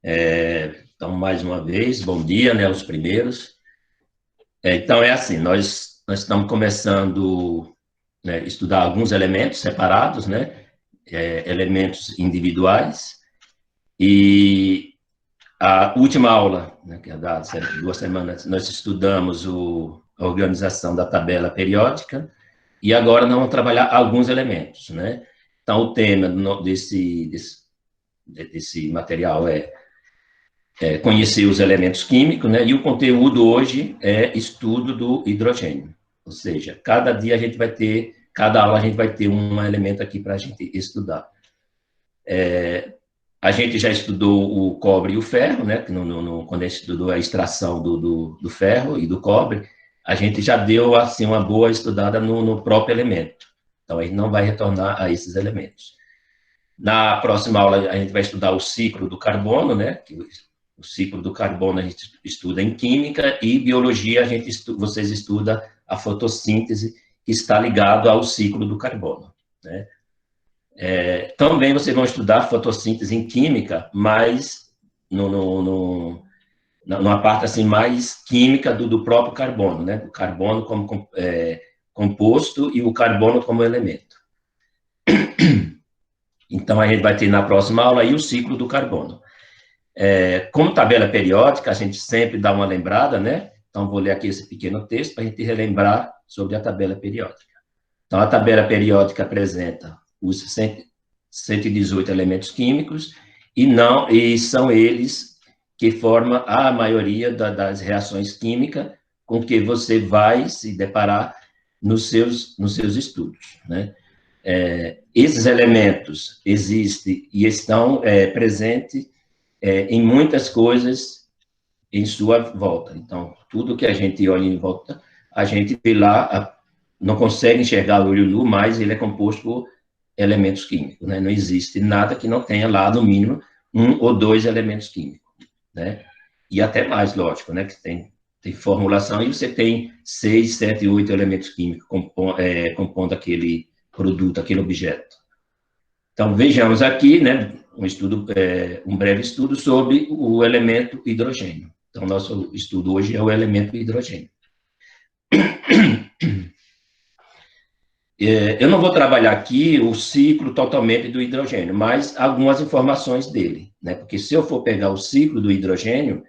Então, mais uma vez, bom dia, né, os primeiros. Então, é assim, nós estamos começando, né, a estudar alguns elementos separados, né, elementos individuais, e a última aula, né, que é dada 2 semanas, nós estudamos a organização da tabela periódica, e agora nós vamos trabalhar alguns elementos, né. Então, o tema desse material conhecer os elementos químicos, né? E o conteúdo hoje é estudo do hidrogênio. Ou seja, cada aula a gente vai ter um elemento aqui para a gente estudar. A gente já estudou o cobre e o ferro, né? Quando a gente estudou a extração do ferro e do cobre, a gente já deu assim uma boa estudada no próprio elemento. Então, a gente não vai retornar a esses elementos. Na próxima aula, a gente vai estudar o ciclo do carbono, né? O ciclo do carbono a gente estuda em química e biologia vocês estudam a fotossíntese que está ligado ao ciclo do carbono, né? Também vocês vão estudar fotossíntese em química, mas numa parte assim mais química do próprio carbono, né? O carbono como composto e o carbono como elemento. Então, a gente vai ter na próxima aula aí o ciclo do carbono. Como tabela periódica, a gente sempre dá uma lembrada, né? Então, vou ler aqui esse pequeno texto para a gente relembrar sobre a tabela periódica. Então, a tabela periódica apresenta os 118 elementos químicos e são eles que formam a maioria das reações químicas com que você vai se deparar nos seus estudos, né? Esses elementos existem e estão presentes em muitas coisas em sua volta. Então, tudo que a gente olha em volta, a gente vê lá, não consegue enxergar o olho nu, mas ele é composto por elementos químicos, né? Não existe nada que não tenha lá, no mínimo, 1 ou 2 elementos químicos, né? E até mais, lógico, né? Que tem formulação e você tem 6, 7, 8 elementos químicos compondo aquele produto, aquele objeto. Então, vejamos aqui, né, um breve estudo sobre o elemento hidrogênio. Então, nosso estudo hoje é o elemento hidrogênio. Eu não vou trabalhar aqui o ciclo totalmente do hidrogênio, mas algumas informações dele, né? Porque se eu for pegar o ciclo do hidrogênio,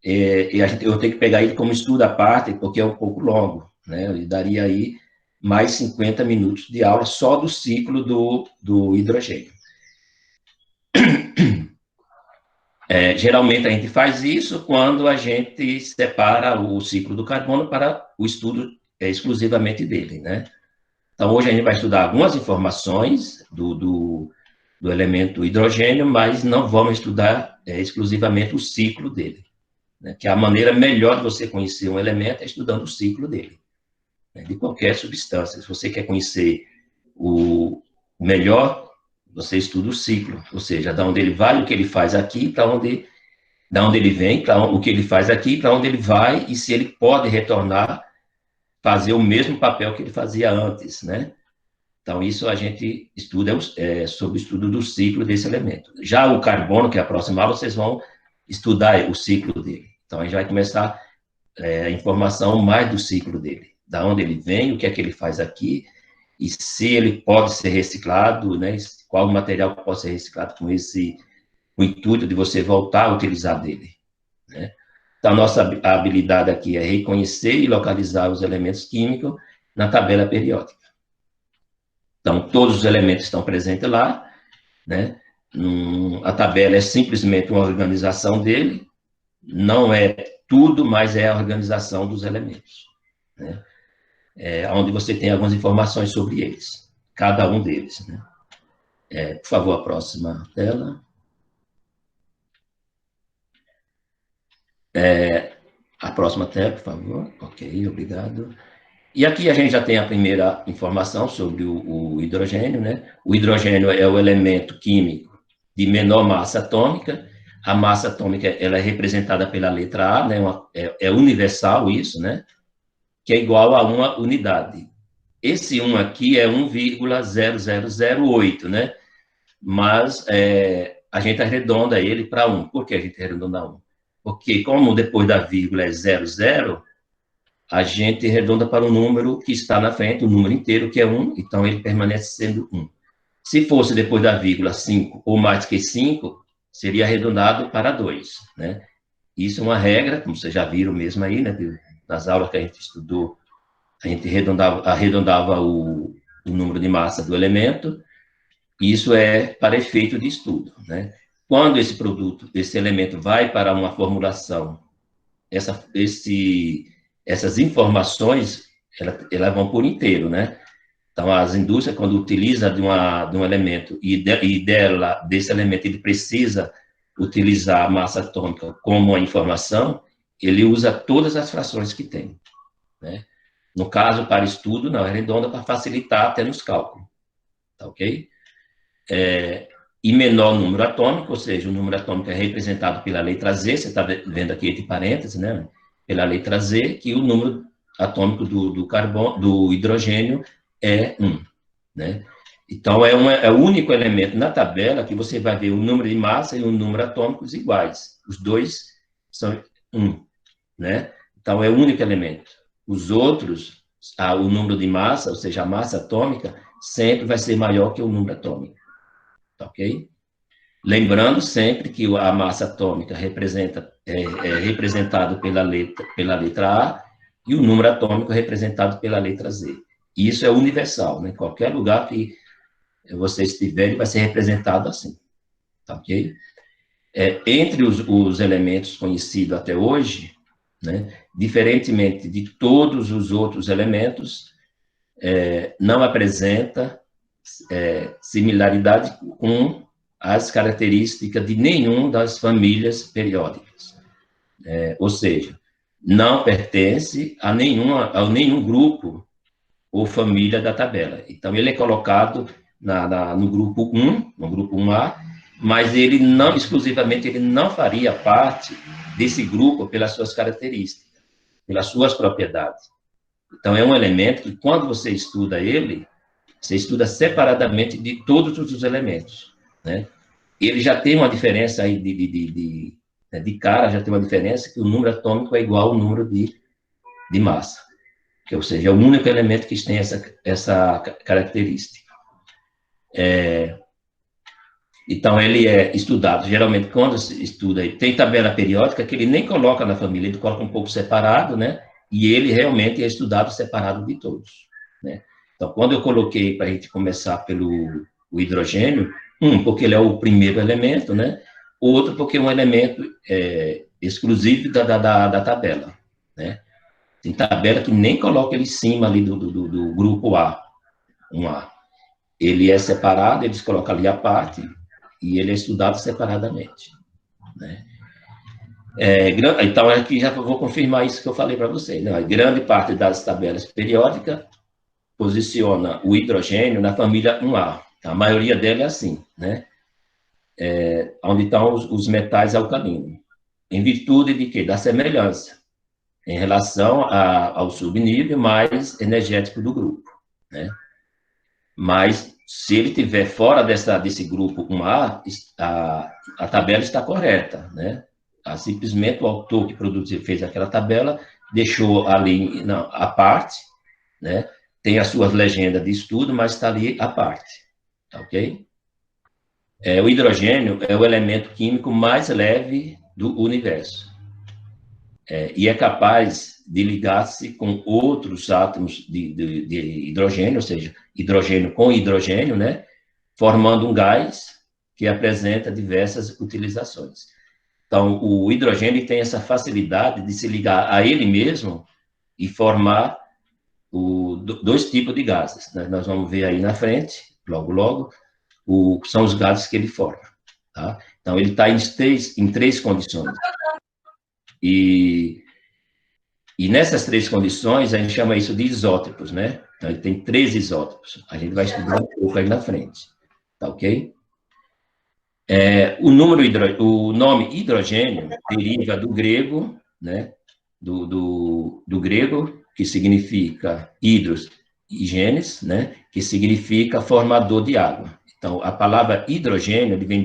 eu tenho que pegar ele como estudo à parte, porque é um pouco longo, né? Ele daria aí mais 50 minutos de aula só do ciclo do hidrogênio. Geralmente a gente faz isso quando a gente separa o ciclo do carbono para o estudo exclusivamente dele, né? Então, hoje a gente vai estudar algumas informações do elemento hidrogênio, mas não vamos estudar exclusivamente o ciclo dele, né? Que a maneira melhor de você conhecer um elemento é estudando o ciclo dele, né? De qualquer substância. Se você quer conhecer o melhor, você estuda o ciclo, ou seja, da onde ele vai, o que ele faz aqui, para onde da onde ele vem, para o que ele faz aqui, para onde ele vai e se ele pode retornar, fazer o mesmo papel que ele fazia antes, né? Então, isso a gente estuda sobre o estudo do ciclo desse elemento. Já o carbono, que é a próxima aula, vocês vão estudar o ciclo dele. Então, a gente vai começar a informação mais do ciclo dele, da onde ele vem, o que é que ele faz aqui, e se ele pode ser reciclado, né? Qual o material que pode ser reciclado com o intuito de você voltar a utilizar dele, né? Então, a nossa habilidade aqui é reconhecer e localizar os elementos químicos na tabela periódica. Então, todos os elementos estão presentes lá, né? A tabela é simplesmente uma organização dele, não é tudo, mas é a organização dos elementos, né? Onde você tem algumas informações sobre eles, cada um deles, né? Por favor, a próxima tela. A próxima tela, por favor. Ok, obrigado. E aqui a gente já tem a primeira informação sobre o hidrogênio, né? O hidrogênio é o elemento químico de menor massa atômica. A massa atômica ela é representada pela letra A, né? É universal isso, né? Que é igual a uma unidade. Esse 1 aqui é 1,0008, né? Mas a gente arredonda ele para 1. Por que a gente arredonda 1? Porque como depois da vírgula é 00, a gente arredonda para o número que está na frente, o número inteiro, que é 1, então ele permanece sendo 1. Se fosse depois da vírgula 5 ou mais que 5, seria arredondado para 2, né? Isso é uma regra, como vocês já viram mesmo aí, né? Nas aulas que a gente estudou, a gente arredondava o número de massa do elemento. Isso é para efeito de estudo, né? Quando esse produto, esse elemento vai para uma formulação, essas informações, elas vão por inteiro, né? Então, as indústrias, quando utiliza de um elemento desse elemento, ele precisa utilizar a massa atômica como uma informação, ele usa todas as frações que tem, né? No caso, para estudo, não, é redonda para facilitar até nos cálculos, tá ok? E menor número atômico, ou seja, o número atômico é representado pela letra Z, você está vendo aqui entre parênteses, né? Pela letra Z, que o número atômico do hidrogênio é 1, né? Então, é o único elemento na tabela que você vai ver o número de massa e o número atômicos iguais. Os dois são 1, né? Então, é o único elemento. Os outros, o número de massa, ou seja, a massa atômica, sempre vai ser maior que o número atômico. Ok? Lembrando sempre que a massa atômica é representado pela letra A e o número atômico é representado pela letra Z. E isso é universal, né? Em qualquer lugar que você estiver, vai ser representado assim. Tá ok? Entre os elementos conhecidos até hoje, né, diferentemente de todos os outros elementos, não apresenta similaridade com as características de nenhuma das famílias periódicas. Ou seja, não pertence a nenhum grupo ou família da tabela. Então, ele é colocado no grupo 1, no grupo 1A, mas ele não, exclusivamente, ele não faria parte desse grupo pelas suas características, pelas suas propriedades. Então, é um elemento que, quando você estuda ele, você estuda separadamente de todos os elementos, né? Ele já tem uma diferença aí de cara, já tem uma diferença que o número atômico é igual ao número de massa, ou seja, é o único elemento que tem essa característica. Então, ele é estudado, geralmente, quando se estuda, tem tabela periódica que ele nem coloca na família, ele coloca um pouco separado, né? E ele realmente é estudado separado de todos, né? Então, quando eu coloquei para a gente começar pelo hidrogênio, porque ele é o primeiro elemento, né? Outro, porque é um elemento exclusivo da tabela, né? Tem tabela que nem coloca ele em cima ali do grupo A, 1A. Ele é separado, eles colocam ali a parte, e ele é estudado separadamente, né? Então, aqui já vou confirmar isso que eu falei para vocês, né? A grande parte das tabelas periódicas posiciona o hidrogênio na família 1A. A maioria dela é assim, né? Onde estão os metais alcalinos. Em virtude de quê? Da semelhança em relação ao subnível mais energético do grupo, né? Mas, se ele estiver fora desse grupo 1A, a tabela está correta, né? Simplesmente o autor que fez aquela tabela deixou ali a parte, né? Tem as suas legendas de estudo, mas está ali a parte, tá ok? O hidrogênio é o elemento químico mais leve do universo. E é capaz de ligar-se com outros átomos de hidrogênio, ou seja, hidrogênio com hidrogênio, né? Formando um gás que apresenta diversas utilizações. Então, o hidrogênio tem essa facilidade de se ligar a ele mesmo e formar dois tipos de gases, né? Nós vamos ver aí na frente, logo, são os gases que ele forma, tá? Então, ele está em três condições. E nessas três condições, a gente chama isso de isótopos, né? Então, ele tem 3 isótopos. A gente vai estudar um pouco aí na frente, tá ok? O nome hidrogênio deriva do grego, né? Do grego, que significa hidros e genes, né? Que significa formador de água. Então, a palavra hidrogênio vem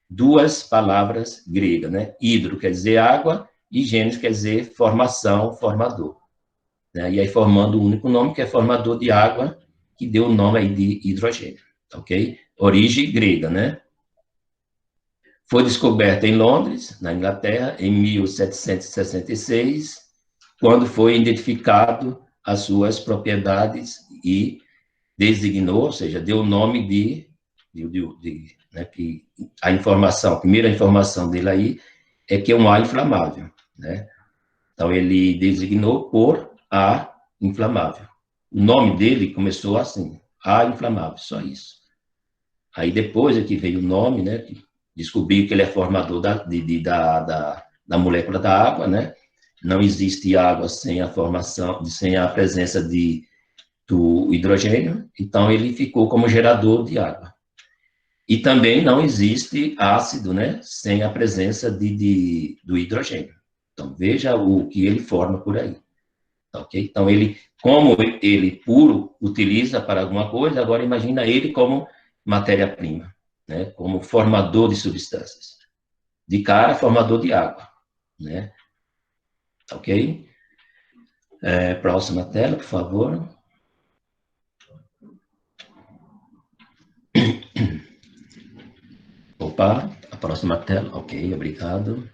duas palavras gregas, né? Hidro quer dizer água e gênero quer dizer formação, formador. Né? E aí formando o único nome, que é formador de água, que deu o nome aí de hidrogênio, ok? Origem grega, né? Foi descoberta em Londres, na Inglaterra, em 1766, quando foi identificado as suas propriedades e designou, ou seja, deu o nome né, que a informação, a primeira informação dele aí é que é um ar inflamável, né? Então, ele designou por ar inflamável. O nome dele começou assim, ar inflamável, só isso. Aí, depois é que veio o nome, né, que descobriu que ele é formador da molécula da água, né? Não existe água sem a formação, sem a presença do hidrogênio, então ele ficou como gerador de água. E também não existe ácido, né, sem a presença do hidrogênio. Então, veja o que ele forma por aí. Ok? Então, como ele puro utiliza para alguma coisa, agora imagina ele como matéria-prima, né, como formador de substâncias. De cara, formador de água, né? Ok? Próxima tela, por favor. Opa, a próxima tela. Ok, obrigado.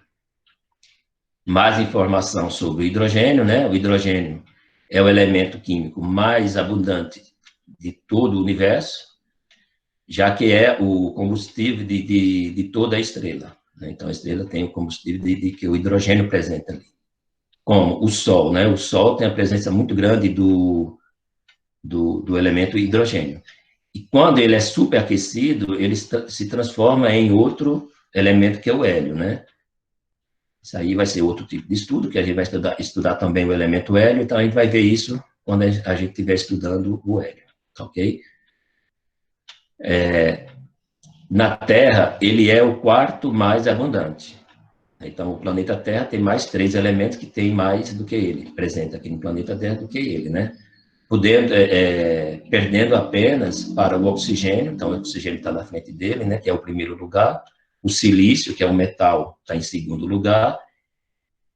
Mais informação sobre o hidrogênio, né? O hidrogênio é o elemento químico mais abundante de todo o universo, já que é o combustível de toda a estrela. Né? Então, a estrela tem o combustível que o hidrogênio presente ali. Como o Sol, né? O Sol tem a presença muito grande do elemento hidrogênio. E quando ele é superaquecido, ele se transforma em outro elemento que é o hélio, né? Isso aí vai ser outro tipo de estudo, que a gente vai estudar também o elemento hélio, então a gente vai ver isso quando a gente estiver estudando o hélio, ok? Na Terra, ele é o quarto mais abundante. Então, o planeta Terra tem mais três elementos que tem mais do que ele, presente aqui no planeta Terra do que ele, né? Perdendo apenas para o oxigênio, então o oxigênio está na frente dele, né, que é o primeiro lugar, o silício, que é o metal, está em segundo lugar,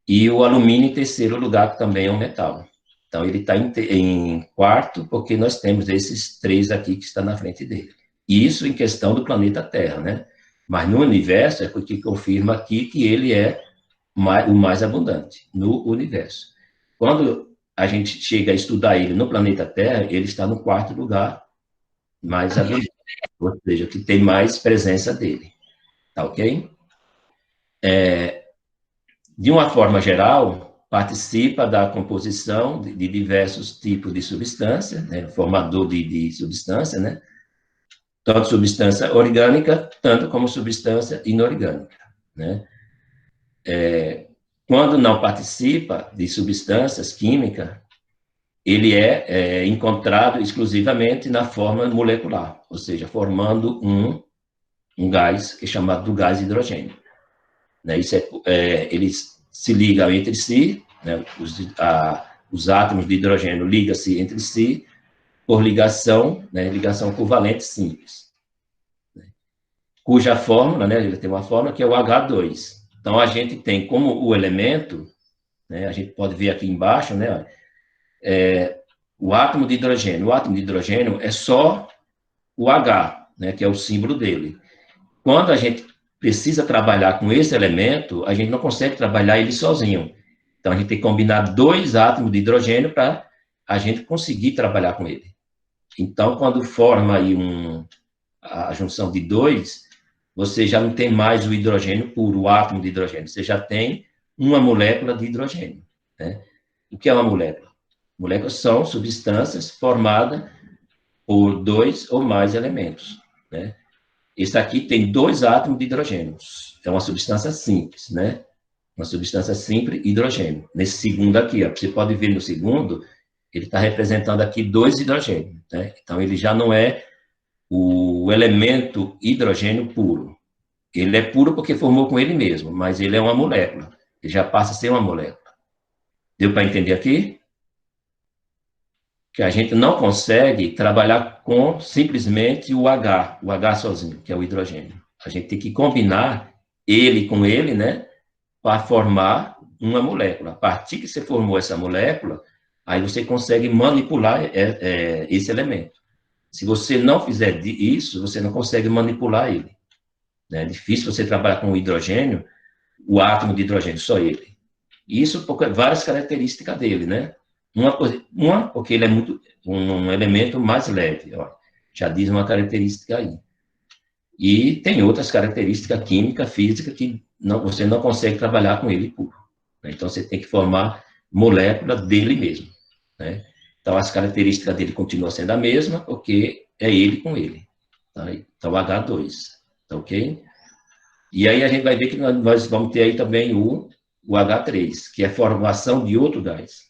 e o alumínio em terceiro lugar, que também é um metal. Então, ele está em quarto, porque nós temos esses três aqui que estão na frente dele. Isso em questão do planeta Terra, né? Mas no universo é porque confirma aqui que ele é o mais abundante no universo. Quando a gente chega a estudar ele no planeta Terra, ele está no quarto lugar mais abundante, ou seja, que tem mais presença dele. Tá ok? De uma forma geral, participa da composição de diversos tipos de substância, né, formador de substância, né, tanto substância orgânica, tanto como substância inorgânica, né. Quando não participa de substâncias químicas, ele é encontrado exclusivamente na forma molecular, ou seja, formando um gás que é chamado do gás hidrogênio. Né, eles se ligam entre si, né, os átomos de hidrogênio ligam-se entre si por ligação, né, ligação covalente simples, né, cuja fórmula, né, ele tem uma fórmula que é o H2. Então, a gente tem como o elemento, né, a gente pode ver aqui embaixo, né, o átomo de hidrogênio. O átomo de hidrogênio é só o H, né, que é o símbolo dele. Quando a gente precisa trabalhar com esse elemento, a gente não consegue trabalhar ele sozinho. Então, a gente tem que combinar dois átomos de hidrogênio para a gente conseguir trabalhar com ele. Então, quando forma aí a junção de dois, você já não tem mais o hidrogênio puro, o átomo de hidrogênio, você já tem uma molécula de hidrogênio. Né? O que é uma molécula? Moléculas são substâncias formadas por dois ou mais elementos. Né? Esse aqui tem dois átomos de hidrogênio. É uma substância simples, né? Uma substância simples, hidrogênio. Nesse segundo aqui, ó, você pode ver no segundo, ele está representando aqui dois hidrogênios, né? Então, ele já não é o elemento hidrogênio puro. Ele é puro porque formou com ele mesmo, mas ele é uma molécula. Ele já passa a ser uma molécula. Deu para entender aqui? Que a gente não consegue trabalhar com simplesmente o H sozinho, que é o hidrogênio. A gente tem que combinar ele com ele, né, para formar uma molécula. A partir que você formou essa molécula, aí você consegue manipular esse elemento. Se você não fizer isso, você não consegue manipular ele. É difícil você trabalhar com o hidrogênio, o átomo de hidrogênio, só ele. Isso por várias características dele, né? Uma porque ele é um elemento mais leve, ó, já diz uma característica aí. E tem outras características química, física, que você não consegue trabalhar com ele puro. Né? Então, você tem que formar moléculas dele mesmo. Né? Então, as características dele continuam sendo a mesma, porque é ele com ele. Tá? Então, H2. Tá ok? E aí a gente vai ver que nós vamos ter aí também o H3, que é a formação de outro gás.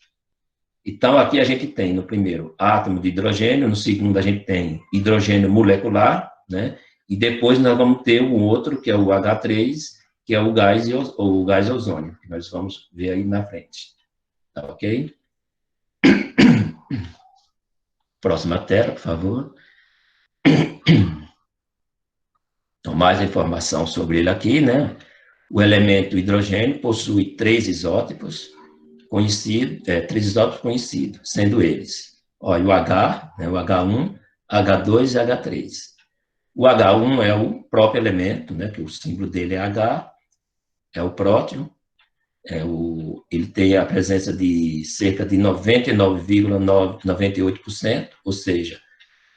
Então, aqui a gente tem, no primeiro, átomo de hidrogênio, no segundo a gente tem hidrogênio molecular, né? E depois nós vamos ter o outro, que é o H3, que é o gás ozônio, que nós vamos ver aí na frente. Tá ok? Próxima tela, por favor. Então, mais informação sobre ele aqui, né? O elemento hidrogênio possui três isótopos conhecidos, sendo eles, olha, o H, né, o H1, H2 e H3. O H1 é o próprio elemento, né, que o símbolo dele é H, é o próton, ele tem a presença de cerca de 99,98%, ou seja,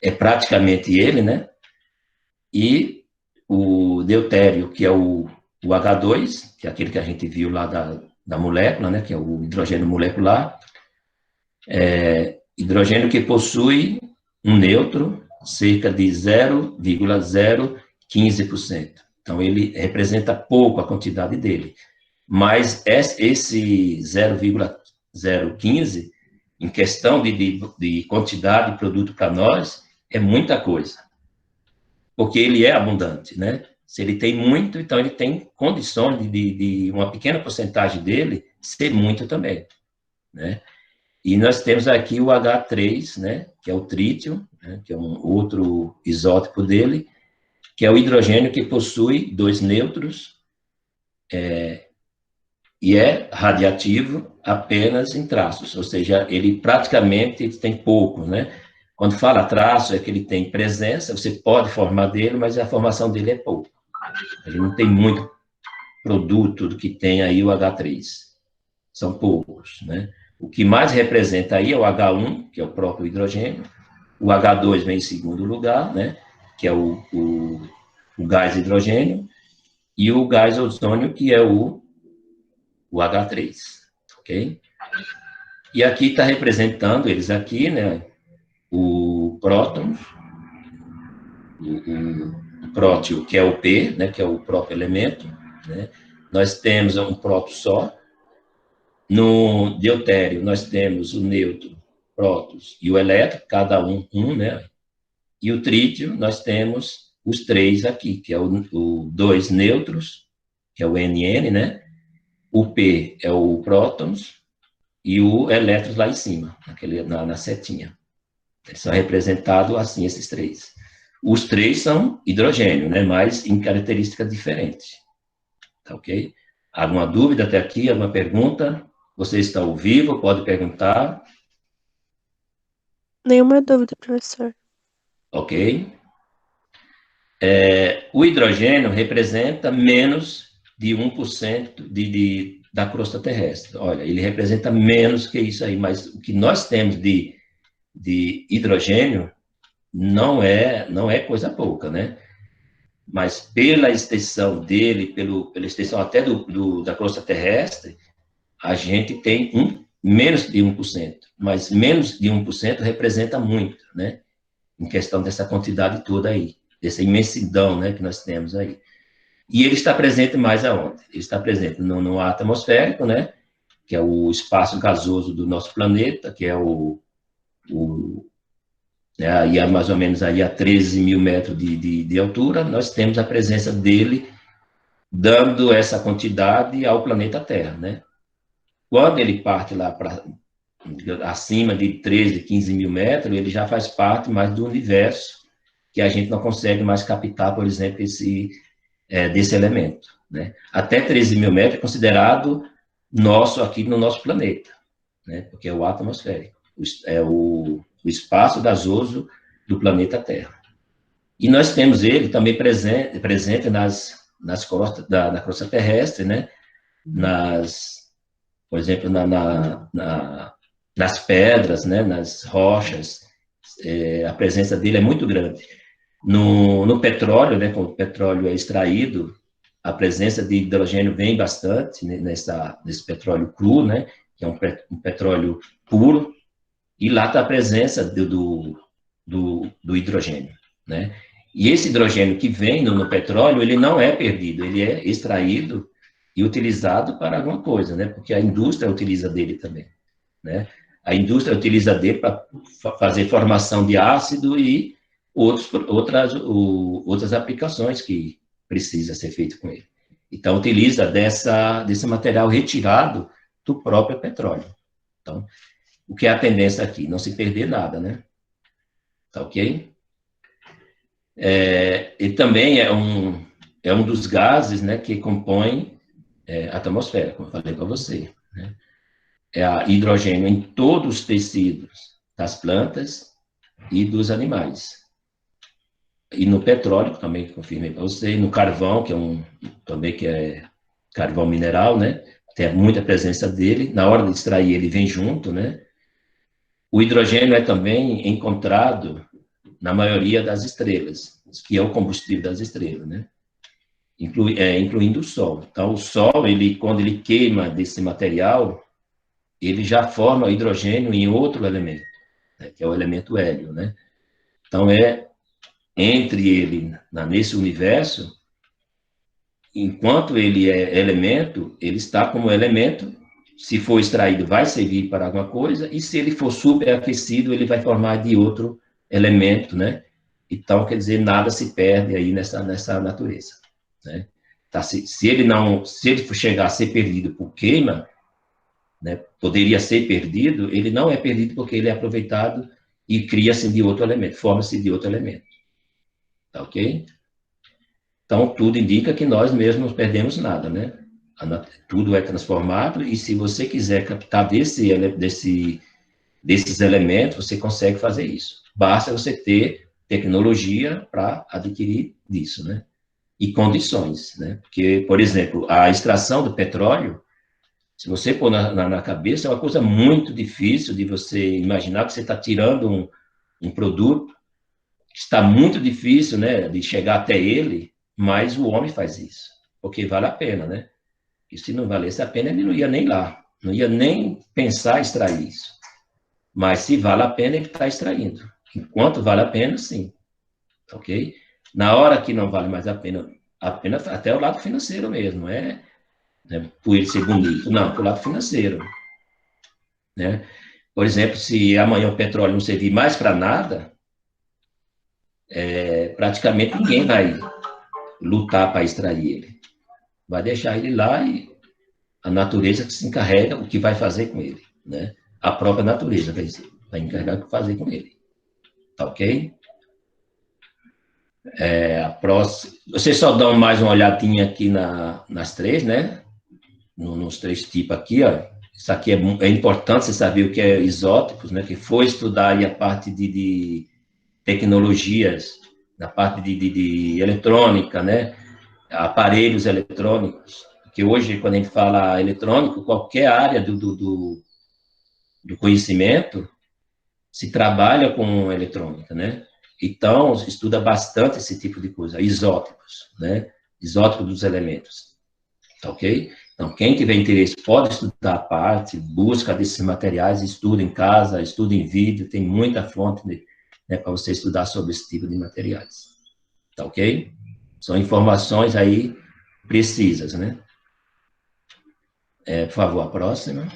é praticamente ele, né? E o deutério, que é o H2, que é aquele que a gente viu lá da molécula, né, que é o hidrogênio molecular, hidrogênio que possui um nêutron, cerca de 0,015%. Então, ele representa pouco a quantidade dele. Mas esse 0,015, em questão de quantidade de produto para nós, é muita coisa. Porque ele é abundante, né? Se ele tem muito, então ele tem condições de uma pequena porcentagem dele ser muito também, né? E nós temos aqui o H3, né, que é o trítio, né, que é um outro isótopo dele, que é o hidrogênio que possui dois nêutrons e é radiativo apenas em traços, ou seja, ele praticamente tem pouco, né? Quando fala traço, é que ele tem presença, você pode formar dele, mas a formação dele é pouco. Ele não tem muito produto do que tem aí o H3. São poucos, né? O que mais representa aí é o H1, que é o próprio hidrogênio, o H2 vem em segundo lugar, né? Que é o gás hidrogênio, e o gás ozônio, que é o H3, ok? E aqui está representando eles aqui, né? O próton, o prótio, que é o P, né? Que é o próprio elemento, né? Nós temos um próton só. No deutério, nós temos o nêutron, prótons e o elétron, cada um, né? E o trítio, nós temos os três aqui, que é o dois nêutrons, que é o NN, né? O P é o prótons e o elétrons lá em cima, na setinha. Eles são representados assim, esses três. Os três são hidrogênio, né? Mas em características diferentes. Tá ok? Alguma dúvida até aqui? Alguma pergunta? Você está ao vivo, pode perguntar. Nenhuma dúvida, professor. Ok? O hidrogênio representa menos de 1% da crosta terrestre. Olha, ele representa menos que isso aí, mas o que nós temos de hidrogênio não é coisa pouca, né? Mas pela extensão dele, pela extensão até da crosta terrestre, a gente tem menos de 1%, mas menos de 1% representa muito, né? Em questão dessa quantidade toda aí, dessa imensidão, né, que nós temos aí. E ele está presente mais aonde? Ele está presente no ar atmosférico, né, que é o espaço gasoso do nosso planeta, que é né, aí mais ou menos aí a 13 mil metros de altura, nós temos a presença dele dando essa quantidade ao planeta Terra, né? Quando ele parte lá para acima de 13, 15 mil metros, ele já faz parte mais do universo, que a gente não consegue mais captar, por exemplo, desse elemento, né? Até 13 mil metros é considerado nosso aqui no nosso planeta, né? Porque é o ar atmosférico, é o espaço gasoso do planeta Terra. E nós temos ele também presente nas crostas, na crosta terrestre, né? Por exemplo, nas pedras, né? Nas rochas, a presença dele é muito grande. No petróleo, né? Quando o petróleo é extraído, a presença de hidrogênio vem bastante, né, nesse petróleo cru, né? Que é um petróleo puro, e lá está a presença do hidrogênio, né? E esse hidrogênio que vem no petróleo, ele não é perdido, ele é extraído e utilizado para alguma coisa, né? Porque a indústria utiliza dele também, né? A indústria utiliza dele para fazer formação de ácido e outras aplicações que precisa ser feito com ele. Então, utiliza desse material retirado do próprio petróleo. Então, o que é a tendência aqui? Não se perder nada, né? Tá ok? E também é um dos gases, né, que compõe a atmosfera, como eu falei para você, né? É a hidrogênio em todos os tecidos das plantas e dos animais. E no petróleo, também que confirmei para você, e no carvão, também que é carvão mineral, né? Tem muita presença dele. Na hora de extrair, ele vem junto, né? O hidrogênio é também encontrado na maioria das estrelas, que é o combustível das estrelas, né? Incluindo o Sol. Então, o Sol, quando ele queima desse material, ele já forma hidrogênio em outro elemento, né? Que é o elemento hélio, né? Então, entre ele, nesse universo, enquanto ele é elemento, ele está como elemento, se for extraído, vai servir para alguma coisa, e se ele for superaquecido, ele vai formar de outro elemento, né? Então, quer dizer, nada se perde aí nessa natureza, né? Tá, se ele for chegar a ser perdido por queima, né, poderia ser perdido, ele não é perdido porque ele é aproveitado e cria-se de outro elemento, forma-se de outro elemento. Tá ok? Então, tudo indica que nós mesmos não perdemos nada, né? Tudo é transformado, e se você quiser captar desses elementos, você consegue fazer isso. Basta você ter tecnologia para adquirir disso, né? E condições, né? Porque, por exemplo, a extração do petróleo, se você pôr na cabeça, é uma coisa muito difícil de você imaginar que você está tirando um produto que está muito difícil, né, de chegar até ele, mas o homem faz isso, porque vale a pena, né? E se não valesse a pena, ele não ia nem lá, não ia nem pensar em extrair isso. Mas se vale a pena, ele está extraindo. Enquanto vale a pena, sim. Ok? Na hora que não vale mais a pena até o lado financeiro mesmo, não é, né, por ele ser bonito, não, por lado financeiro, né? Por exemplo, se amanhã o petróleo não servir mais para nada, praticamente ninguém vai lutar para extrair ele. Vai deixar ele lá e a natureza que se encarrega o que vai fazer com ele, né? A própria natureza vai encarregar o que fazer com ele. Tá ok? A próxima, vocês só dão mais uma olhadinha aqui nas três, né? Nos três tipos aqui, ó. Isso aqui é importante você saber o que é isótopos, né? Que foi estudar aí a parte de tecnologias, na parte de eletrônica, né? Aparelhos eletrônicos. Porque hoje, quando a gente fala eletrônico, qualquer área do conhecimento se trabalha com eletrônica, né? Então, estuda bastante esse tipo de coisa, isótopos, né? Isótopos dos elementos, tá ok? Então, quem tiver interesse pode estudar a parte, busca desses materiais, estuda em casa, estuda em vídeo, tem muita fonte, né, para você estudar sobre esse tipo de materiais, tá ok? São informações aí precisas, né? Por favor, a próxima.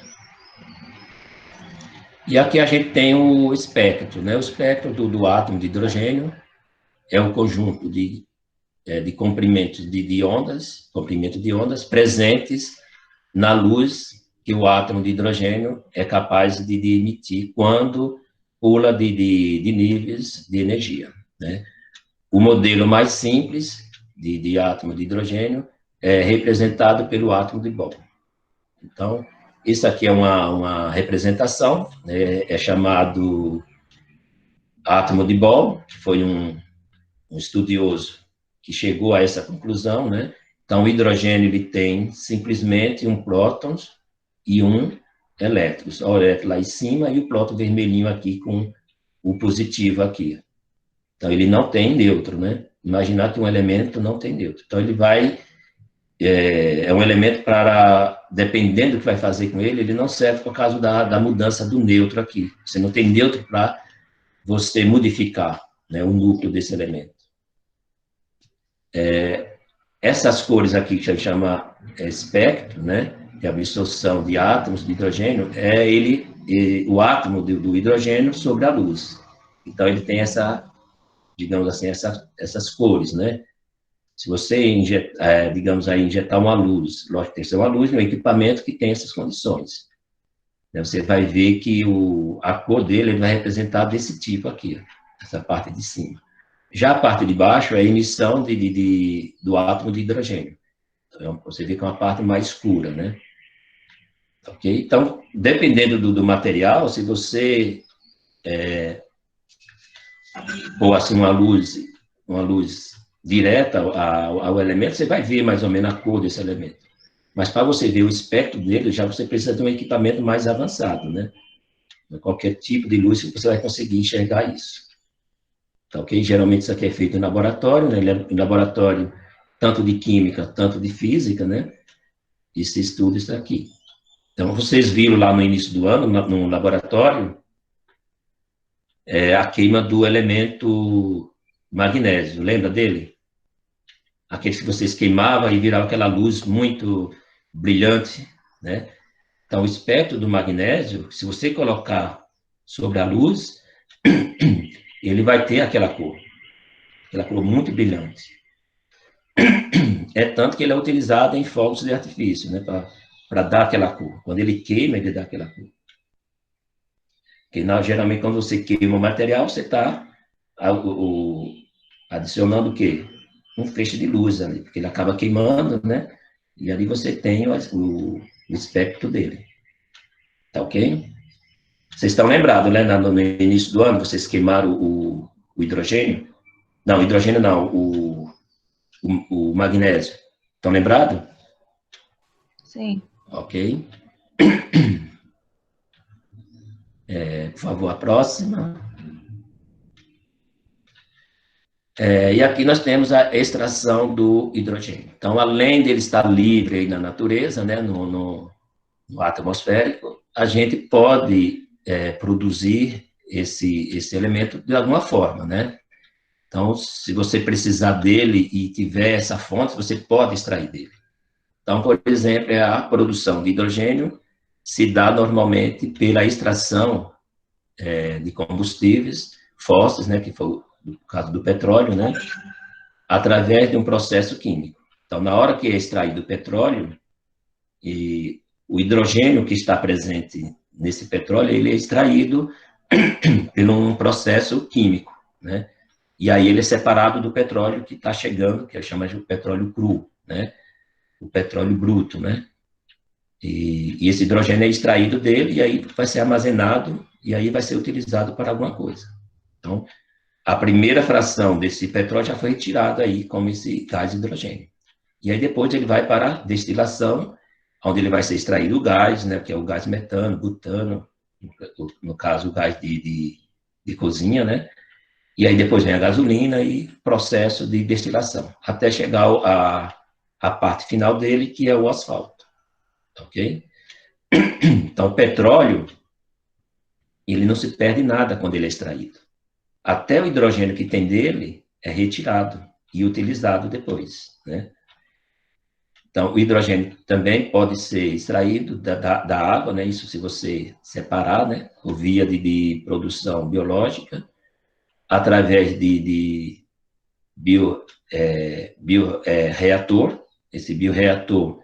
E aqui a gente tem o espectro, né? O espectro do átomo de hidrogênio é um conjunto de comprimentos de ondas, comprimento de ondas presentes na luz que o átomo de hidrogênio é capaz de emitir quando pula de níveis de energia, né? O modelo mais simples de átomo de hidrogênio é representado pelo átomo de Bohr. Então, isso aqui é uma representação, né, é chamado átomo de Bohr, que foi um estudioso que chegou a essa conclusão, né? Então, o hidrogênio ele tem simplesmente um próton e um elétron. O elétron lá em cima e o próton vermelhinho aqui com o positivo aqui. Então, ele não tem nêutron, né? Imaginar que um elemento não tem nêutron. Então, ele vai... É um elemento para... Dependendo do que vai fazer com ele, ele não serve por causa da mudança do nêutron aqui. Você não tem nêutron para você modificar, né, o núcleo desse elemento. Essas cores aqui que a gente chama espectro, né, que é a absorção de átomos de hidrogênio, o átomo do hidrogênio sobre a luz. Então, ele tem digamos assim, essas cores, né? Se você, digamos aí, injetar uma luz, lógico que tem que ser uma luz, um equipamento que tem essas condições. Você vai ver que a cor dele vai representar desse tipo aqui, essa parte de cima. Já a parte de baixo é a emissão do átomo de hidrogênio. Então, você vê que é uma parte mais escura, né? Ok? Então, dependendo do material, se você pôr assim uma luz direta ao elemento, você vai ver mais ou menos a cor desse elemento. Mas para você ver o espectro dele, já você precisa de um equipamento mais avançado, né? Qualquer tipo de luz você vai conseguir enxergar isso. Tá, ok? Geralmente isso aqui é feito em laboratório, né? Em laboratório tanto de química, tanto de física, né? E se estuda isso aqui. Então, vocês viram lá no início do ano, no laboratório, a queima do elemento magnésio, lembra dele? Aqueles que vocês queimavam e virava aquela luz muito brilhante, né? Então, o espectro do magnésio, se você colocar sobre a luz, ele vai ter aquela cor muito brilhante. É tanto que ele é utilizado em fogos de artifício, né, para dar aquela cor. Quando ele queima, ele dá aquela cor. Porque, geralmente, quando você queima o material, você está adicionando o quê? Um feixe de luz ali, porque ele acaba queimando, né? E ali você tem o espectro dele. Tá ok? Vocês estão lembrados, né? No início do ano, vocês queimaram o hidrogênio? Não, hidrogênio não, o magnésio. Estão lembrados? Sim. Ok. Por favor, a próxima. E aqui nós temos a extração do hidrogênio. Então, além dele estar livre aí na natureza, né, no atmosférico, a gente pode produzir esse elemento de alguma forma, né? Então, se você precisar dele e tiver essa fonte, você pode extrair dele. Então, por exemplo, a produção de hidrogênio se dá normalmente pela extração de combustíveis fósseis, né, que foi o caso do petróleo, né, através de um processo químico. Então, na hora que é extraído o petróleo, e o hidrogênio que está presente nesse petróleo, ele é extraído por um processo químico, né? E aí ele é separado do petróleo que está chegando, que é chamado de petróleo cru, né? O petróleo bruto, né? E esse hidrogênio é extraído dele e aí vai ser armazenado e aí vai ser utilizado para alguma coisa. Então, a primeira fração desse petróleo já foi retirada aí como esse gás hidrogênio. E aí depois ele vai para a destilação, onde ele vai ser extraído o gás, né, que é o gás metano, butano, no caso o gás de cozinha, né? E aí depois vem a gasolina e processo de destilação, até chegar a parte final dele, que é o asfalto, ok? Então, o petróleo, ele não se perde nada quando ele é extraído. Até o hidrogênio que tem dele é retirado e utilizado depois, né? Então, o hidrogênio também pode ser extraído da água, né? Isso se você separar, né? Por via de produção biológica, através de bioreator. Esse bioreator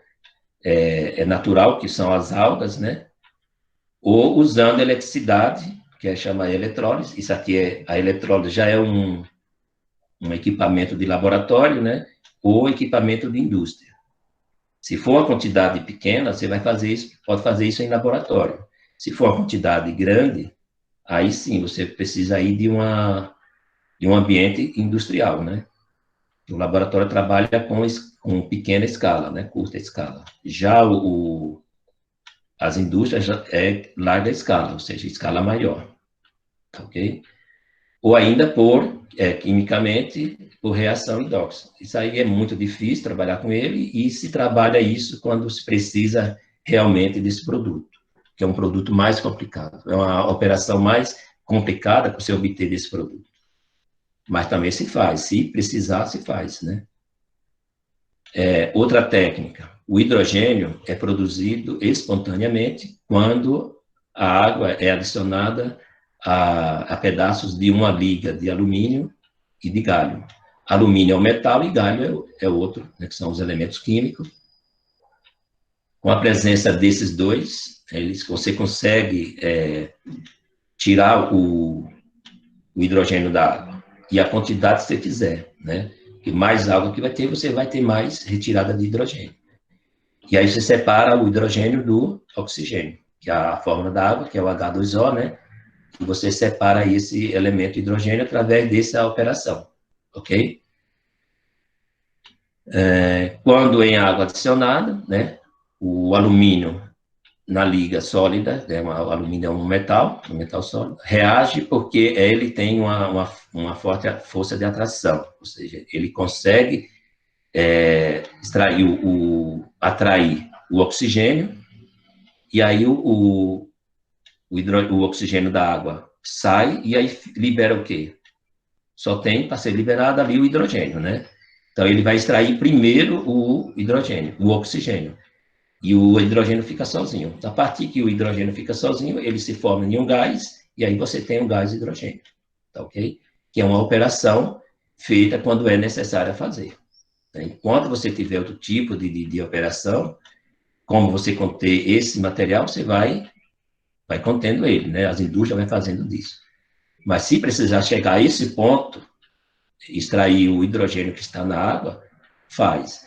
é natural, que são as algas, né? Ou usando eletricidade, que é chamada eletrólise. Isso aqui a eletrólise já é um equipamento de laboratório, né? ou equipamento de indústria. Se for uma quantidade pequena, você vai fazer isso, pode fazer isso em laboratório. Se for uma quantidade grande, aí sim, você precisa ir de um ambiente industrial, né? O laboratório trabalha com pequena escala, né? Curta escala. Já as indústrias é larga escala, ou seja, escala maior, ok? Ou ainda quimicamente, por reação endóxica. Isso aí é muito difícil trabalhar com ele, e se trabalha isso quando se precisa realmente desse produto, que é um produto mais complicado, é uma operação mais complicada para você obter desse produto. Mas também se faz, se precisar, se faz, né? Outra técnica, o hidrogênio é produzido espontaneamente quando a água é adicionada a pedaços de uma liga de alumínio e de galho. Alumínio é um metal e galho é outro, né, que são os elementos químicos. Com a presença desses dois, você consegue tirar o hidrogênio da água, e a quantidade que você quiser, né? E mais água que vai ter, você vai ter mais retirada de hidrogênio. E aí você separa o hidrogênio do oxigênio, que é a fórmula da água, que é o H2O, né? E você separa esse elemento hidrogênio através dessa operação, ok? Quando em água adicionada, né? O alumínio na liga sólida, né, o alumínio é um metal sólido, reage porque ele tem uma forte força de atração, ou seja, ele consegue atrair o oxigênio, e aí o oxigênio da água sai, e aí libera o quê? Só tem para ser liberado ali o hidrogênio, né? Então ele vai extrair primeiro o hidrogênio, o oxigênio, e o hidrogênio fica sozinho. A partir que o hidrogênio fica sozinho, ele se forma em um gás, e aí você tem um gás hidrogênio, tá ok? Que é uma operação feita quando é necessária fazer. Enquanto você tiver outro tipo de operação, como você conter esse material, você vai contendo ele, né? As indústrias vão fazendo disso. Mas se precisar chegar a esse ponto, extrair o hidrogênio que está na água, faz.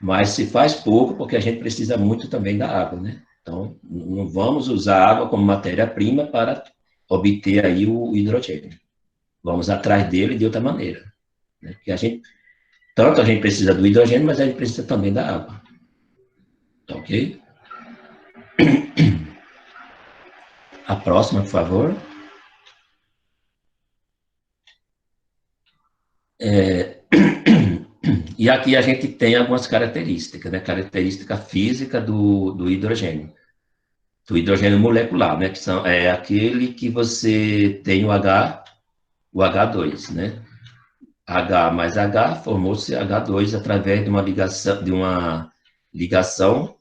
Mas se faz pouco, porque a gente precisa muito também da água, né? Então, não vamos usar a água como matéria-prima para obter aí o hidrogênio. Vamos atrás dele de outra maneira, né? Porque tanto a gente precisa do hidrogênio, mas a gente precisa também da água. Tá ok? A próxima, por favor. E aqui a gente tem algumas características, né? Característica física do hidrogênio. Do hidrogênio molecular, né? Que é aquele que você tem o H2, né? H mais H formou-se H2 através de uma ligação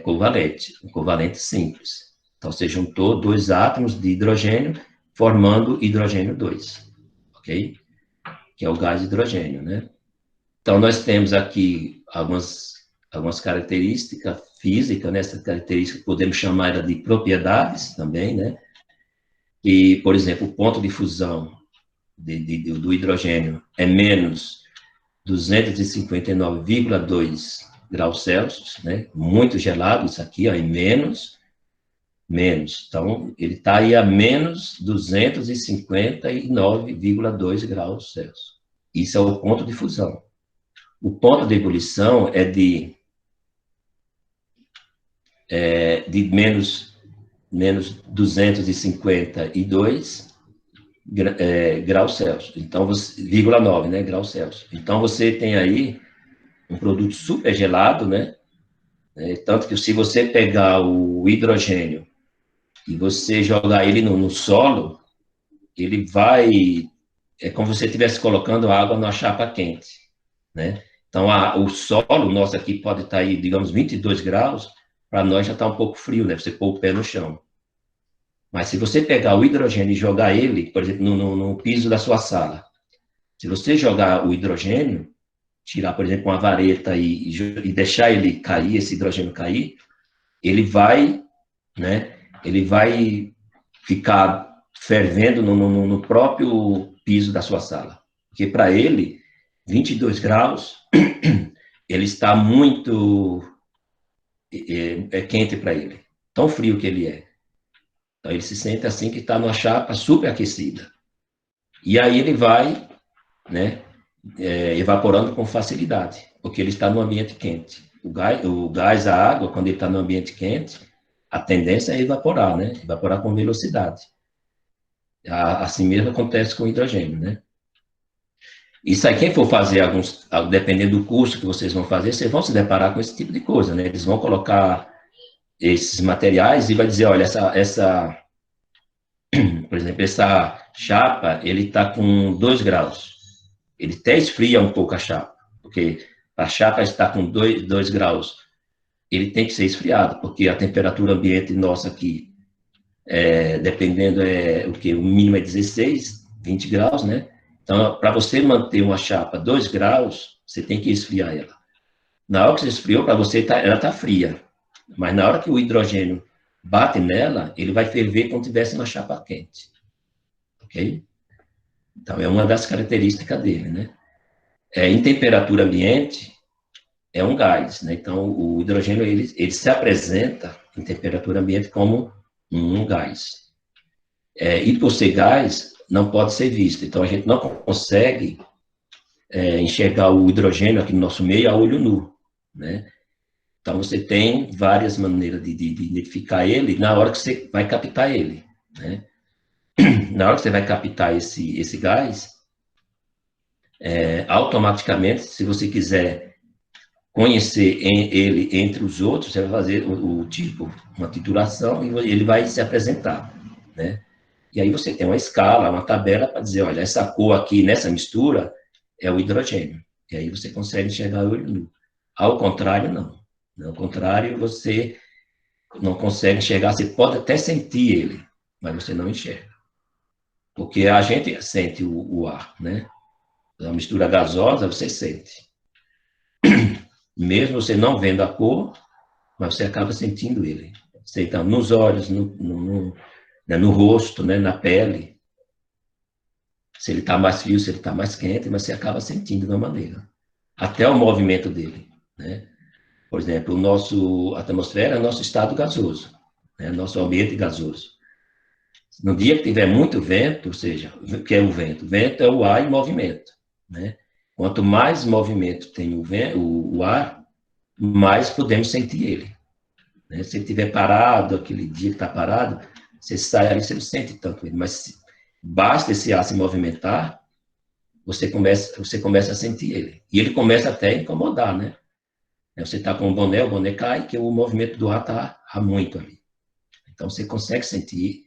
covalente, um covalente simples. Então, você juntou dois átomos de hidrogênio, formando hidrogênio 2, ok? Que é o gás hidrogênio, né? Então, nós temos aqui algumas características físicas, né? Essas características podemos chamar de propriedades também, né? E, por exemplo, o ponto de fusão do hidrogênio é menos 259,2 graus Celsius, né? Muito gelado isso aqui, ó, e menos. Então, ele está aí a menos 259,2 graus Celsius. Isso é o ponto de fusão. O ponto de ebulição é de menos 252 graus Celsius. Então, 0,9, né, graus Celsius. Então, você tem aí um produto super gelado, né? Tanto que se você pegar o hidrogênio e você jogar ele no solo, ele vai... É como se você estivesse colocando água numa chapa quente, né? Então, o solo nosso aqui pode estar aí, digamos, 22 graus, para nós já está um pouco frio, né? Você pôr o pé no chão. Mas se você pegar o hidrogênio e jogar ele, por exemplo, no piso da sua sala, se você jogar o hidrogênio, tirar, por exemplo, uma vareta e deixar ele cair, esse hidrogênio cair, ele vai, né? Ele vai ficar fervendo no próprio piso da sua sala. Porque para ele, 22 graus, ele está muito quente para ele, tão frio que ele é. Então, ele se sente assim que está numa chapa superaquecida. E aí ele vai, né, evaporando com facilidade, porque ele está no ambiente quente. O gás, a água, quando ele está no ambiente quente, a tendência é evaporar, né? Evaporar com velocidade. Assim mesmo acontece com o hidrogênio, né? Isso aí, quem for fazer dependendo do curso que vocês vão fazer, vocês vão se deparar com esse tipo de coisa, né? Eles vão colocar esses materiais e vai dizer, olha, por exemplo, essa chapa, ele está com 2 graus. Ele até esfria um pouco a chapa, porque a chapa está com 2 graus. Ele tem que ser esfriado, porque a temperatura ambiente nossa aqui, dependendo, o que? O mínimo é 16, 20 graus, né? Então, para você manter uma chapa 2 graus, você tem que esfriar ela. Na hora que você esfriou, para você, ela está fria. Mas na hora que o hidrogênio bate nela, ele vai ferver como se tivesse uma chapa quente. Ok? Então, é uma das características dele, né? Em temperatura ambiente, é um gás, né? Então, o hidrogênio, ele se apresenta em temperatura ambiente como um gás. E por ser gás, não pode ser visto. Então, a gente não consegue enxergar o hidrogênio aqui no nosso meio a olho nu, né? Então, você tem várias maneiras de identificar ele na hora que você vai captar ele, né? Na hora que você vai captar esse gás, automaticamente, se você quiser conhecer ele entre os outros, você vai fazer o tipo, uma titulação, e ele vai se apresentar, né? E aí você tem uma escala, uma tabela para dizer, olha, essa cor aqui, nessa mistura, é o hidrogênio. E aí você consegue enxergar o olho nu. Ao contrário, não. Ao contrário, você não consegue enxergar, você pode até sentir ele, mas você não enxerga. Porque a gente sente o ar, né? A mistura gasosa, você sente. Mesmo você não vendo a cor, mas você acaba sentindo ele. Você, então, nos olhos, no rosto, né, na pele. Se ele está mais frio, se ele está mais quente, mas você acaba sentindo de uma maneira. Até o movimento dele, né? Por exemplo, a atmosfera é o nosso estado gasoso, né? Nosso ambiente gasoso. No dia que tiver muito vento, ou seja, o que é o vento? Vento é o ar em movimento, né? Quanto mais movimento tem o ar, mais podemos sentir ele, né? Se ele estiver parado, aquele dia que está parado, você sai ali, você não sente tanto ele, mas basta esse ar se movimentar, você começa a sentir ele. E ele começa até a incomodar, né? Você está com o boné cai, que o movimento do ar está muito ali. Então, você consegue sentir,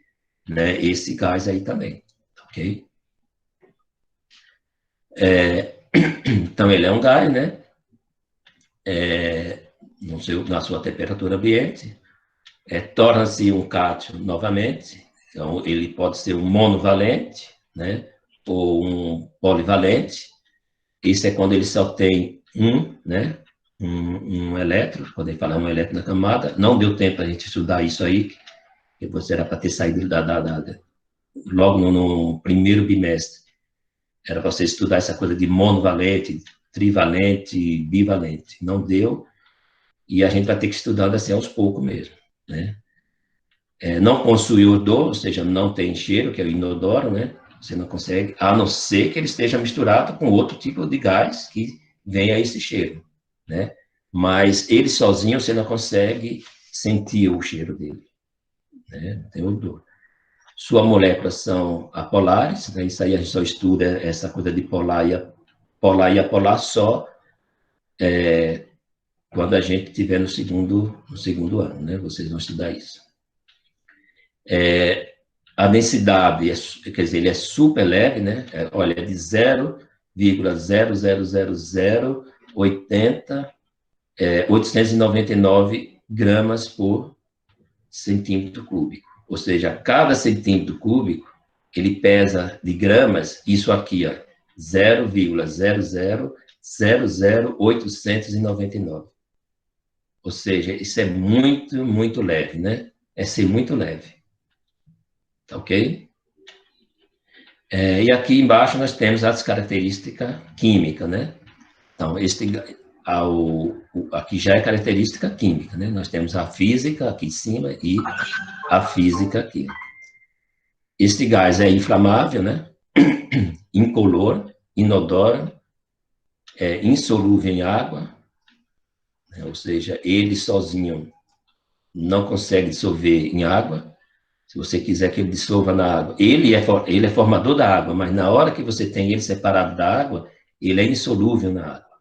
né, esse gás aí também, ok? Então, ele é um gás, né? Na sua temperatura ambiente, torna-se um cátion novamente, então ele pode ser um monovalente, né? Ou um polivalente. Isso é quando ele só tem né? Um elétron, quando ele fala um elétron na camada. Não deu tempo a gente estudar isso aí, que você era para ter saído logo no primeiro bimestre. Era para você estudar essa coisa de monovalente, trivalente, bivalente. Não deu, e a gente vai ter que estudar assim aos poucos mesmo, né? Não possui odor, ou seja, não tem cheiro, que é o inodoro, né? Você não consegue, a não ser que ele esteja misturado com outro tipo de gás que venha esse cheiro, né? Mas ele sozinho você não consegue sentir o cheiro dele, né? Não tem odor. Suas moléculas são apolares, né? Isso aí a gente só estuda essa coisa de polar e apolar só quando a gente estiver no segundo ano, né? Vocês vão estudar isso. A densidade, quer dizer, ele é super leve, né? Olha, é de 0,00080, 899 gramas por centímetro cúbico. Ou seja, cada centímetro cúbico, ele pesa de gramas, isso aqui, ó, 0,0000899. Ou seja, isso é muito, muito leve, né? É ser muito leve. Tá ok? E aqui embaixo nós temos as características químicas, né? Então, aqui já é característica química, né? Nós temos a física aqui em cima e a física aqui. Este gás é inflamável, né? Incolor, inodoro, insolúvel em água, né? Ou seja, ele sozinho não consegue dissolver em água. Se você quiser que ele dissolva na água, ele é formador da água, mas na hora que você tem ele separado da água, ele é insolúvel na água.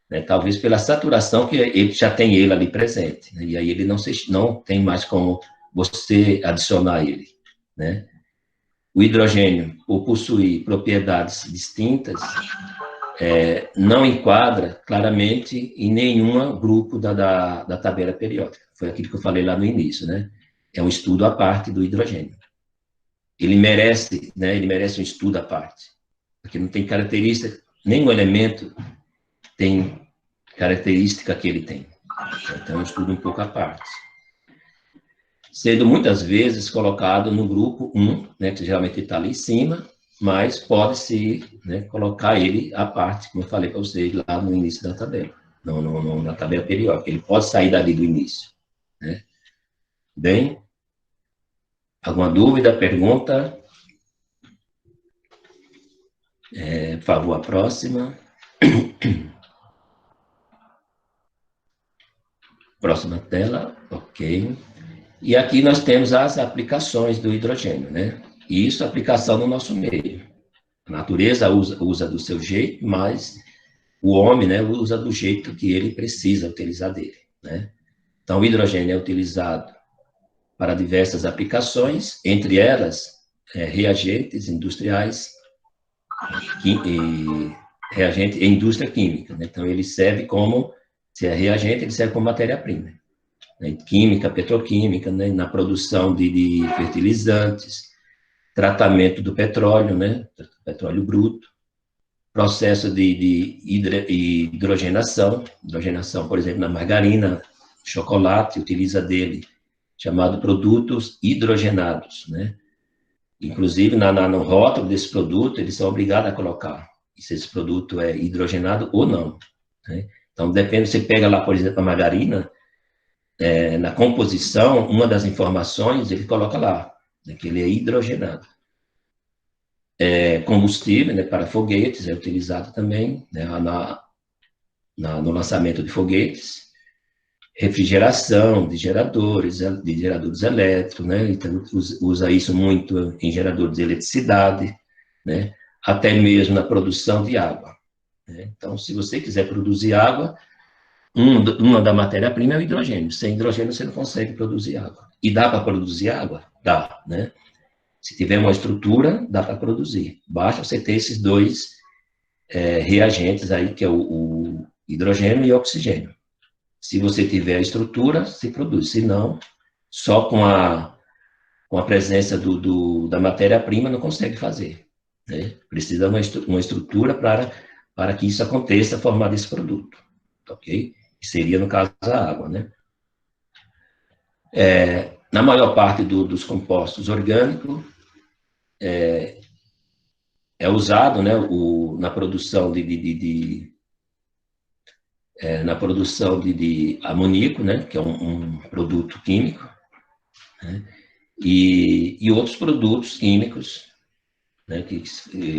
Né? Talvez pela saturação que ele já tem ele ali presente. Né? E aí ele não tem mais como você adicionar ele. Né? O hidrogênio, por possuir propriedades distintas, não enquadra claramente em nenhum grupo da tabela periódica. Foi aquilo que eu falei lá no início, né? É um estudo à parte do hidrogênio. Ele merece um estudo à parte, porque não tem característica, nenhum elemento tem característica que ele tem. Então, é um estudo um pouco à parte. Sendo muitas vezes colocado no grupo 1, né, que geralmente está ali em cima, mas pode-se, né, colocar ele à parte, como eu falei para vocês lá no início da tabela, na tabela periódica. Ele pode sair dali do início. Né? Bem, alguma dúvida, pergunta? Por favor, a próxima. Próxima tela, ok. E aqui nós temos as aplicações do hidrogênio, né? E isso é aplicação no nosso meio. A natureza usa do seu jeito, mas o homem, né, usa do jeito que ele precisa utilizar dele, né? Então, o hidrogênio é utilizado para diversas aplicações, entre elas, reagentes industriais e reagente em indústria química, né? Então, ele serve como, se é reagente, ele serve como matéria-prima. Né? Química, petroquímica, né? Na produção de fertilizantes, tratamento do petróleo, né? Petróleo bruto, processo de hidrogenação, por exemplo, na margarina, chocolate, utiliza dele, chamado produtos hidrogenados, né? Inclusive, no rótulo desse produto, eles são obrigados a colocar se esse produto é hidrogenado ou não. Né? Então, depende, você pega lá, por exemplo, a margarina, na composição, uma das informações, ele coloca lá, né, que ele é hidrogenado. Combustível, né, para foguetes, é utilizado também, né, no lançamento de foguetes. Refrigeração de geradores elétricos, né, então usa isso muito em geradores de eletricidade, né, até mesmo na produção de água. Né? Então, se você quiser produzir água, uma da matéria-prima é o hidrogênio. Sem hidrogênio, você não consegue produzir água. E dá para produzir água? Dá, né? Se tiver uma estrutura, dá para produzir. Basta você ter esses dois reagentes aí, que é o hidrogênio e o oxigênio. Se você tiver a estrutura, se produz. Se não, só com a presença da matéria-prima não consegue fazer. Né? Precisa uma estrutura para que isso aconteça, formar esse produto. Ok? Que seria, no caso, a água, né? Na maior parte dos compostos orgânicos, é usado, né, na produção de amoníaco, né, que é um produto químico, né, e outros produtos químicos, né, que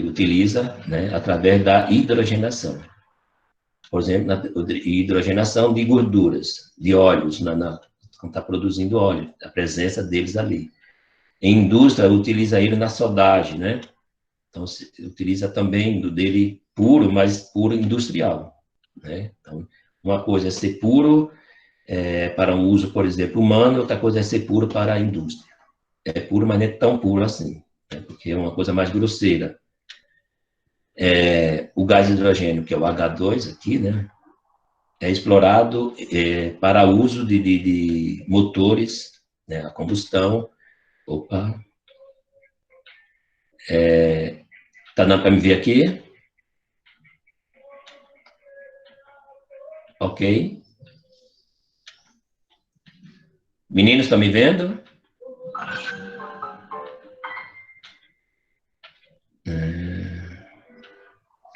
utiliza, né, através da hidrogenação. Por exemplo, na hidrogenação de gorduras, de óleos, quando está produzindo óleo, a presença deles ali. Em indústria, utiliza ele na soldagem, né? Então, se utiliza também do dele puro, mas puro industrial, né? Então, uma coisa é ser puro para um uso, por exemplo, humano, outra coisa é ser puro para a indústria. É puro, mas não é tão puro assim, né? Porque é uma coisa mais grosseira. O gás hidrogênio, que é o H2 aqui, né? É explorado para uso de motores, né? A combustão. Opa! Tá dando para me ver aqui? Ok. Meninos, estão me vendo?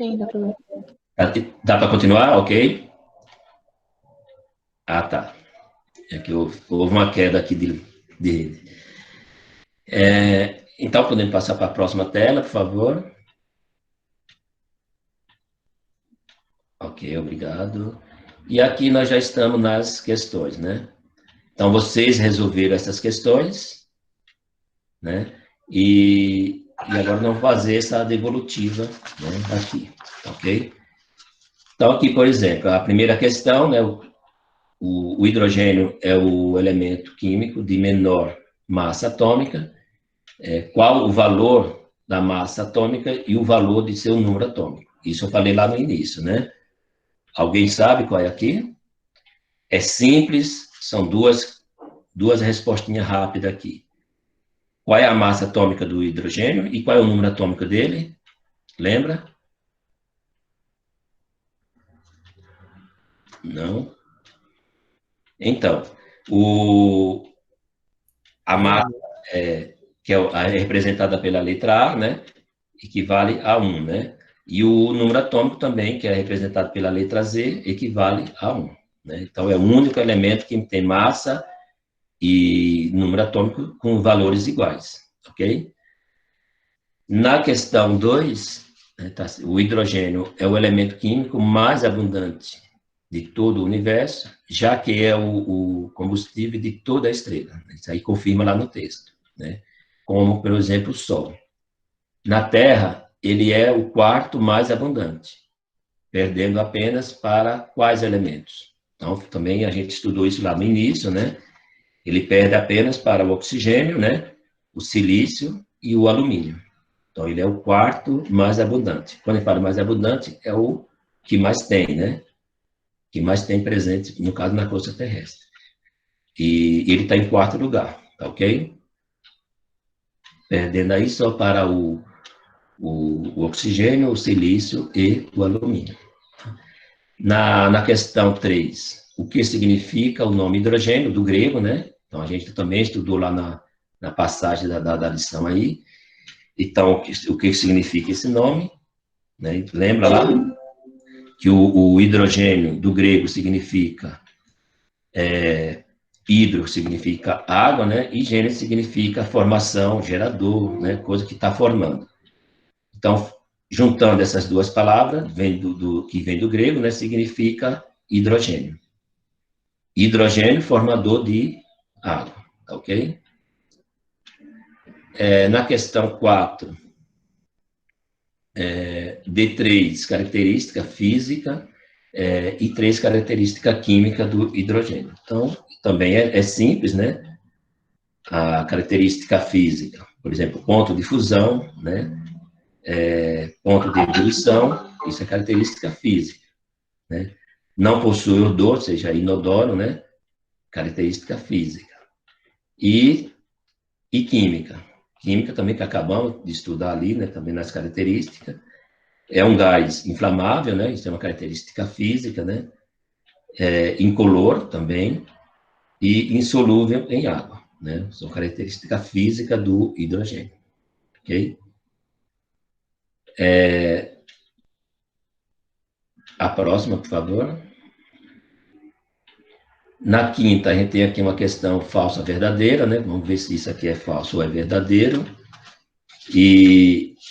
Sim, dá pra ver. Dá para continuar? Ok? Ah, tá. É que houve uma queda aqui de rede. Então, podemos passar para a próxima tela, por favor. Ok, obrigado. E aqui nós já estamos nas questões, né? Então, vocês resolveram essas questões, né? E agora nós vamos fazer essa devolutiva, né, aqui, ok? Então, aqui, por exemplo, a primeira questão, né, o hidrogênio é o elemento químico de menor massa atômica. Qual o valor da massa atômica e o valor de seu número atômico? Isso eu falei lá no início, né? Alguém sabe qual é aqui? É simples, são duas respostinhas rápidas aqui. Qual é a massa atômica do hidrogênio e qual é o número atômico dele? Lembra? Não? Então, a massa que é representada pela letra A, né? Equivale a 1, né? E o número atômico também, que é representado pela letra Z, equivale a 1. Né? Então, é o único elemento que tem massa e número atômico com valores iguais, ok? Na questão 2, né, o hidrogênio é o elemento químico mais abundante de todo o universo, já que é o combustível de toda a estrela. Isso aí confirma lá no texto, né? Como, por exemplo, o Sol. Na Terra, ele é o quarto mais abundante, perdendo apenas para quais elementos? Então, também a gente estudou isso lá no início, né? Ele perde apenas para o oxigênio, né? O silício e o alumínio. Então, ele é o quarto mais abundante. Quando eu falo mais abundante, é o que mais tem, né? Que mais tem presente, no caso, na crosta terrestre. E ele está em quarto lugar, tá ok? Perdendo aí só para o oxigênio, o silício e o alumínio. Na questão 3, o que significa o nome hidrogênio, do grego, né? Então, a gente também estudou lá na passagem da lição aí. Então, o que significa esse nome? Né? Lembra lá que o hidrogênio do grego significa hidro significa água, né? E gênio significa formação, gerador, né? Coisa que está formando. Então, juntando essas duas palavras, que vem do grego, né? Significa hidrogênio. Hidrogênio, formador de água, ok? Na questão 4, D3, característica física, e 3, característica química do hidrogênio. Então, também é simples, né? A característica física, por exemplo, ponto de fusão, né? Ponto de ebulição, isso é característica física, né? Não possui odor, ou seja, inodoro, né? Característica física. E química. Química também que acabamos de estudar ali, né? Também nas características. É um gás inflamável, né? Isso é uma característica física, né? Incolor também. E insolúvel em água, né? São características físicas do hidrogênio, ok? A próxima, por favor. Na quinta, a gente tem aqui uma questão falsa verdadeira, né? Vamos ver se isso aqui é falso ou é verdadeiro.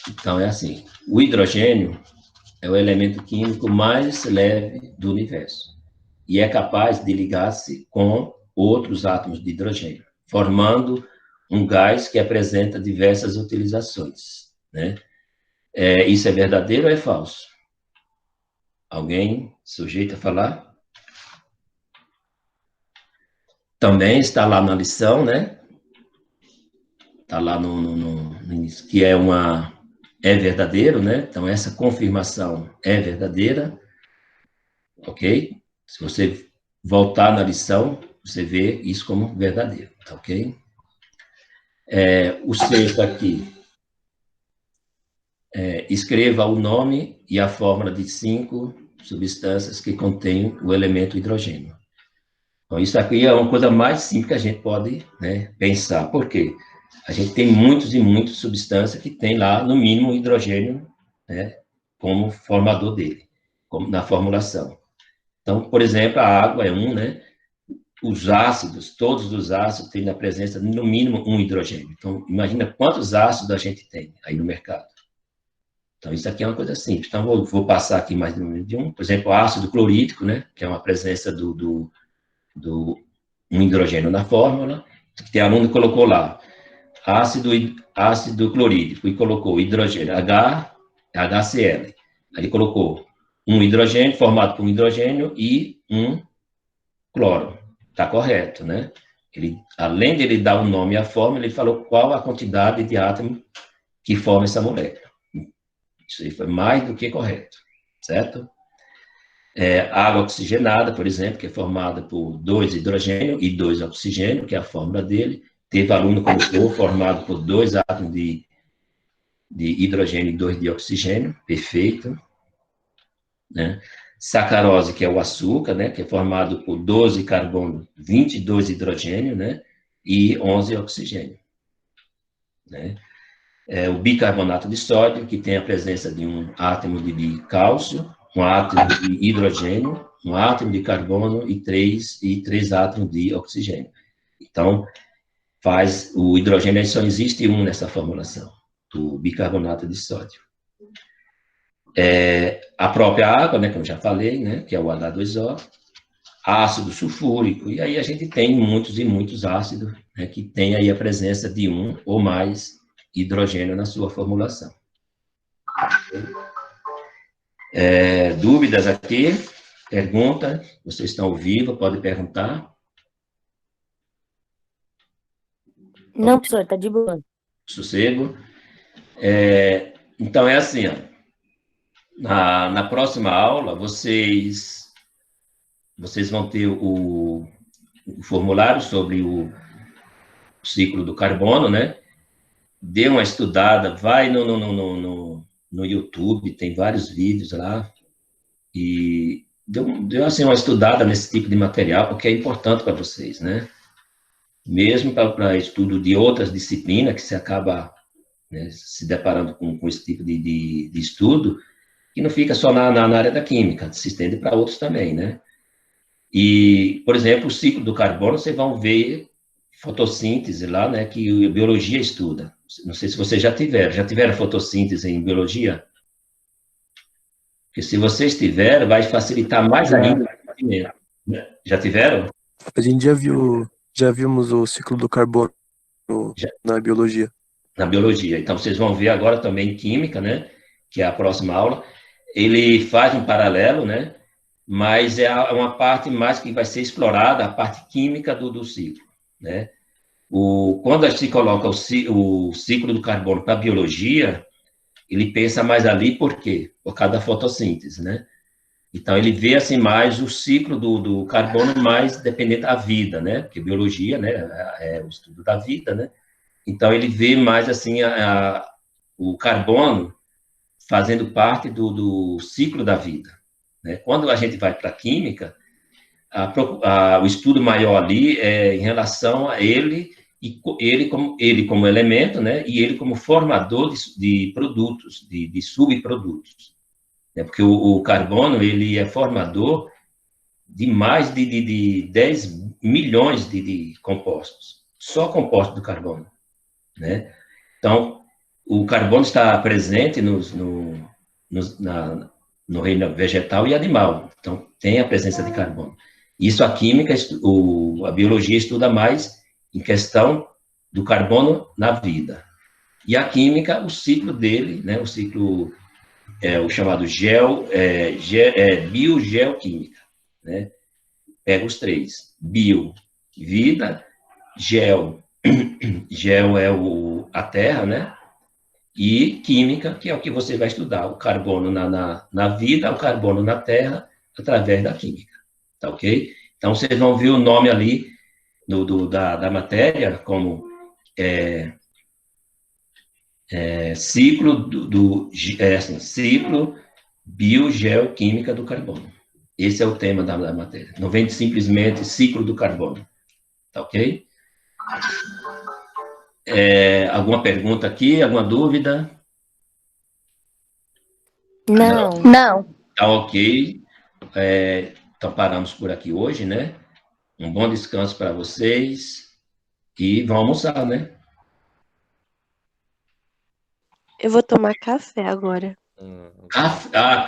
Então, é assim. O hidrogênio é o elemento químico mais leve do universo e é capaz de ligar-se com outros átomos de hidrogênio, formando um gás que apresenta diversas utilizações, né? Isso é verdadeiro ou é falso? Alguém sujeito a falar? Também está lá na lição, né? Está lá no início, que é verdadeiro, né? Então, essa confirmação é verdadeira, ok? Se você voltar na lição, você vê isso como verdadeiro, tá ok? O sexto aqui, escreva o nome e a fórmula de 5 substâncias que contêm o elemento hidrogênio. Então, isso aqui é uma coisa mais simples que a gente pode, né, pensar. Por quê? A gente tem muitas e muitas substâncias que tem lá, no mínimo, hidrogênio, né, como formador dele, como na formulação. Então, por exemplo, a água é um, né? Os ácidos, todos os ácidos têm na presença, no mínimo, um hidrogênio. Então, imagina quantos ácidos a gente tem aí no mercado. Então, isso aqui é uma coisa simples. Então, vou passar aqui mais de um. Por exemplo, o ácido clorídrico, né? Que é uma presença do um hidrogênio na fórmula. Tem aluno que colocou lá ácido clorídrico e colocou hidrogênio HCl. Aí ele colocou um hidrogênio formado por um hidrogênio e um cloro. Está correto, né? Ele, além de ele dar o nome e a fórmula, ele falou qual a quantidade de átomo que forma essa molécula. Isso aí foi mais do que correto, certo? Água oxigenada, por exemplo, que é formada por 2 hidrogênio e 2 oxigênio, que é a fórmula dele. Teve aluno que colocou formado por 2 átomos de hidrogênio e 2 de oxigênio, perfeito. Né? Sacarose, que é o açúcar, né, que é formado por 12 carbono, 22 hidrogênio, né, e 11 oxigênio. Né? O bicarbonato de sódio, que tem a presença de um átomo de cálcio, um átomo de hidrogênio, um átomo de carbono e três átomos de oxigênio. Então, o hidrogênio só existe um nessa formulação, do bicarbonato de sódio. A própria água, né, como eu já falei, né, que é o H2O, ácido sulfúrico, e aí a gente tem muitos e muitos ácidos, né, que tem aí a presença de um ou mais hidrogênio na sua formulação. Dúvidas aqui? Pergunta? Vocês estão ao vivo, pode perguntar. Não, professor, está de boa. Sossego. Então, é assim, ó. Na próxima aula, vocês vão ter o formulário sobre o ciclo do carbono, né? Dê uma estudada, vai no YouTube, tem vários vídeos lá, e dê assim, uma estudada nesse tipo de material, porque é importante para vocês, né? Mesmo para estudo de outras disciplinas, que você acaba, né, se deparando com esse tipo de estudo, que não fica só na área da química, se estende para outros também, né? E, por exemplo, o ciclo do carbono, vocês vão ver fotossíntese lá, né, que a biologia estuda. Não sei se vocês já tiveram fotossíntese em biologia? Porque se vocês tiverem, vai facilitar mais ainda o conhecimento. Já tiveram? A gente já vimos o ciclo do carbono na biologia. Na biologia. Então, vocês vão ver agora também em química, né, que é a próxima aula. Ele faz um paralelo, né, mas é uma parte mais que vai ser explorada, a parte química do ciclo, né. Quando a gente coloca o ciclo do carbono para a biologia, ele pensa mais ali, por quê? Por causa da fotossíntese, né? Então, ele vê, assim, mais o ciclo do carbono mais dependente da vida, né? Porque biologia, né, é o estudo da vida, né? Então, ele vê mais, assim, o carbono fazendo parte do ciclo da vida, né? Quando a gente vai para a química, o estudo maior ali é em relação a ele, e ele como elemento, né, e ele como formador de produtos, de subprodutos. Né, porque o carbono, ele é formador de mais de 10 milhões de compostos, só compostos do carbono. Né? Então, o carbono está presente no reino vegetal e animal, então tem a presença de carbono. Isso a química, a biologia estuda mais em questão do carbono na vida. E a química, o ciclo dele, né, o ciclo, o chamado biogeoquímica, né? Pega os três. Bio, vida, geo é a terra, né? E química, que é o que você vai estudar, o carbono na vida, o carbono na terra, através da química. Tá ok? Então, vocês vão ver o nome ali da matéria como ciclo ciclo biogeoquímica do carbono. Esse é o tema da matéria. Não vem simplesmente ciclo do carbono. Tá ok? Alguma pergunta aqui? Alguma dúvida? Não. Não. Tá ok. Então paramos por aqui hoje, né? Um bom descanso para vocês e vão almoçar, né? Eu vou tomar café agora. Café.